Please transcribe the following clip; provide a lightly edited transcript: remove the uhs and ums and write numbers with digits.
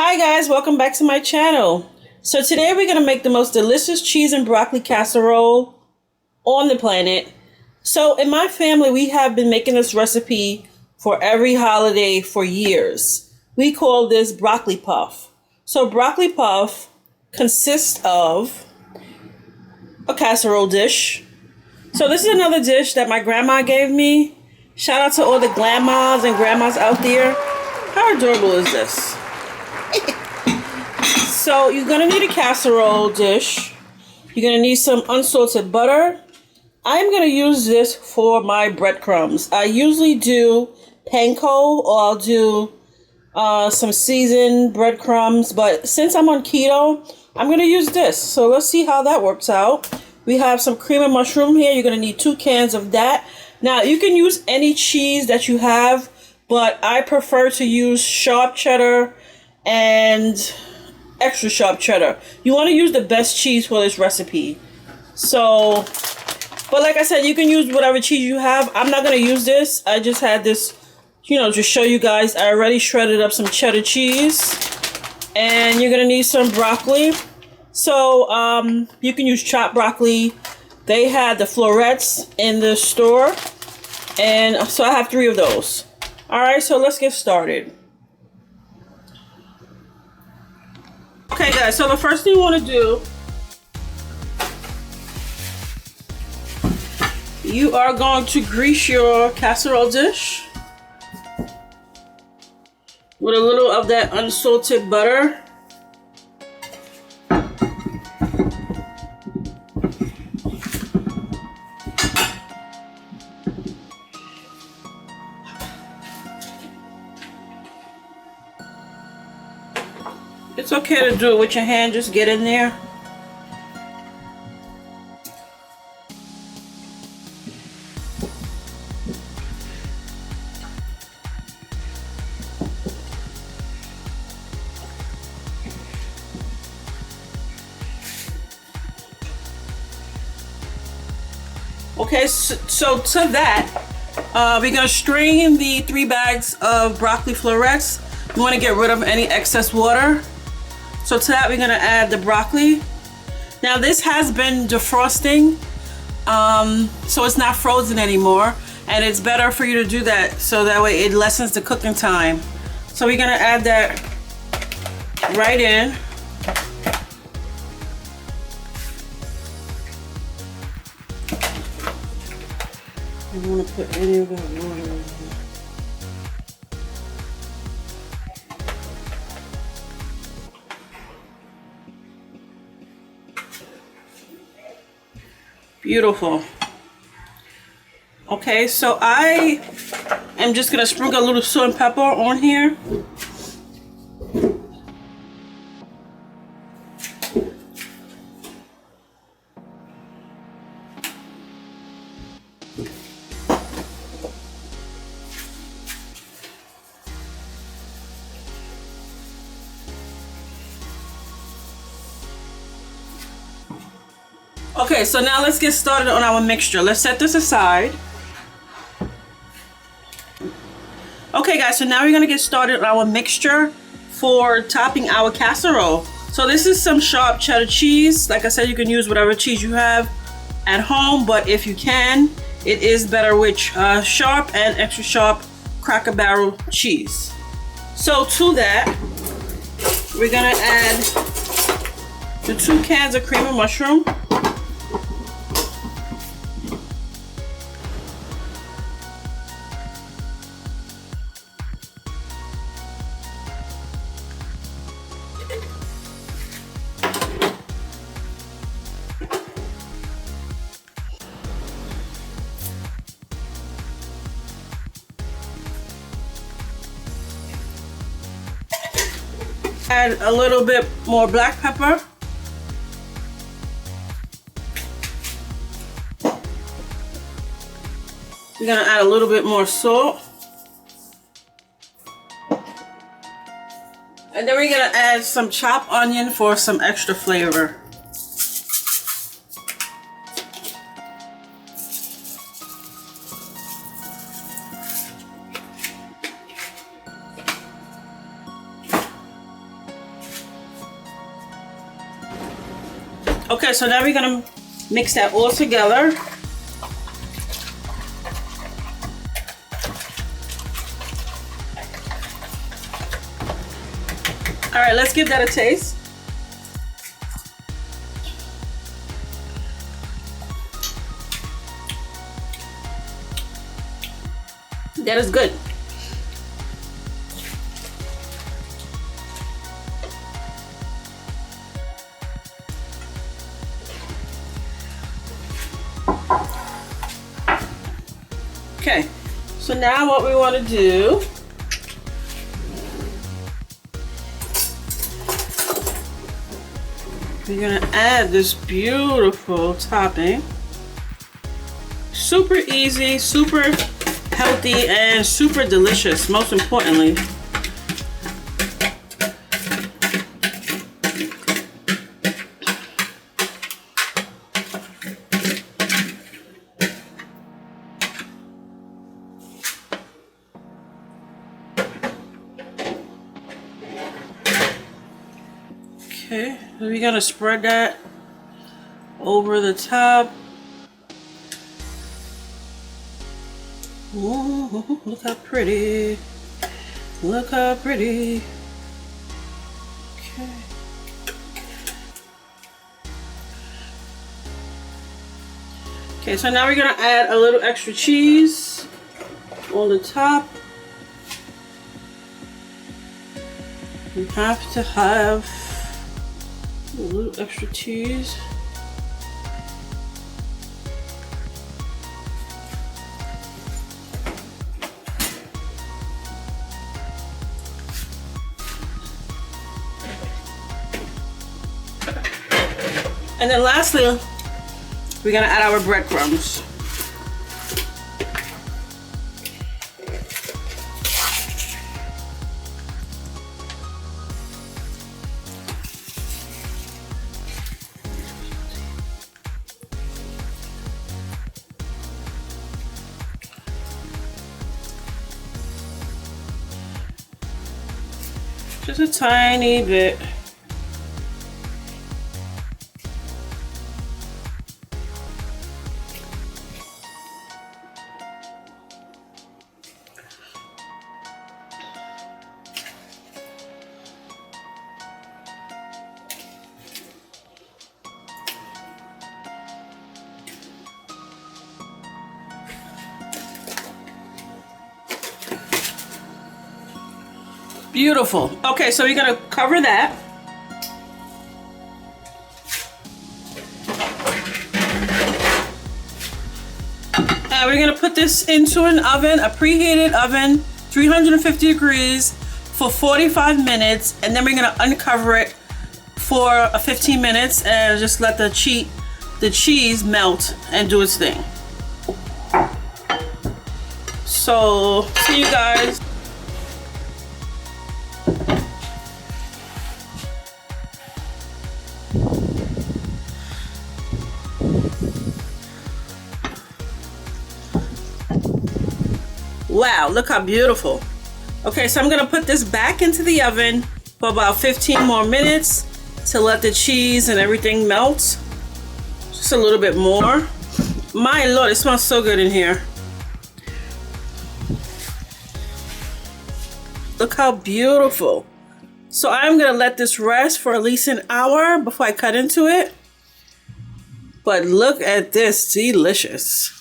Hi guys, welcome back to my channel. So today we're going to make the most delicious cheese and broccoli casserole on the planet. So in my family, we have been making this recipe for every holiday for years. We call this broccoli puff. So broccoli puff consists of a casserole dish. So this is another dish that my grandma gave me. Shout out to all the grandmas and grandmas out there. How adorable is this? So you're going to need a casserole dish. You're going to need some unsalted butter. I'm going to use this for my breadcrumbs. I usually do panko or I'll do some seasoned breadcrumbs. But since I'm on keto, I'm going to use this. So let's see how that works out. We have some cream of mushroom here. You're going to need 2 cans of that. Now you can use any cheese that you have, but I prefer to use sharp cheddar and extra sharp cheddar. You want to use the best cheese for this recipe. So, but like I said, you can use whatever cheese you have. I'm not going to use this. I just had this, to show you guys. I already shredded up some cheddar cheese. And you're going to need some broccoli. So, you can use chopped broccoli. They had the florets in the store. And so I have 3 of those. Alright, so let's get started. Okay guys, so the first thing you want to do, you are going to grease your casserole dish with a little of that unsalted butter. It's okay to do it with your hand, just get in there. Okay, so to that, we're going to strain the 3 bags of broccoli florets. You want to get rid of any excess water. So to that, we're going to add the broccoli. Now this has been defrosting, so it's not frozen anymore. And it's better for you to do that, so that way it lessens the cooking time. So we're going to add that right in. I don't want to put any of that water in here. Beautiful. Okay, so I am just gonna sprinkle a little salt and pepper on here. Okay, so now let's get started on our mixture. Let's set this aside. Okay guys, so now we're gonna get started on our mixture for topping our casserole. So this is some sharp cheddar cheese. Like I said, you can use whatever cheese you have at home, but if you can, it is better with sharp and extra sharp Cracker Barrel cheese. So to that, we're gonna add the 2 cans of cream of mushroom. Add a little bit more black pepper. We're gonna add a little bit more salt. And then we're gonna add some chopped onion for some extra flavor. Okay, so now we're gonna mix that all together. All right, let's give that a taste. That is good. Okay, so now what we want to do, we're gonna add this beautiful topping. Super easy, super healthy, and super delicious, most importantly. Okay, we're gonna spread that over the top. Ooh, look how pretty. Look how pretty. Okay. Okay, so now we're gonna add a little extra cheese on the top. You have to have a little extra cheese. And then lastly, we're gonna add our breadcrumbs. Just a tiny bit. Beautiful. Okay, so we're gonna cover that. And we're gonna put this into an oven, a preheated oven, 350 degrees for 45 minutes, and then we're gonna uncover it for 15 minutes and just let the cheese melt and do its thing. So, see you guys. Wow, look how beautiful. Okay, so I'm gonna put this back into the oven for about 15 more minutes to let the cheese and everything melt. Just a little bit more. My Lord, it smells so good in here. Look how beautiful. So I'm gonna let this rest for at least an hour before I cut into it. But look at this, delicious.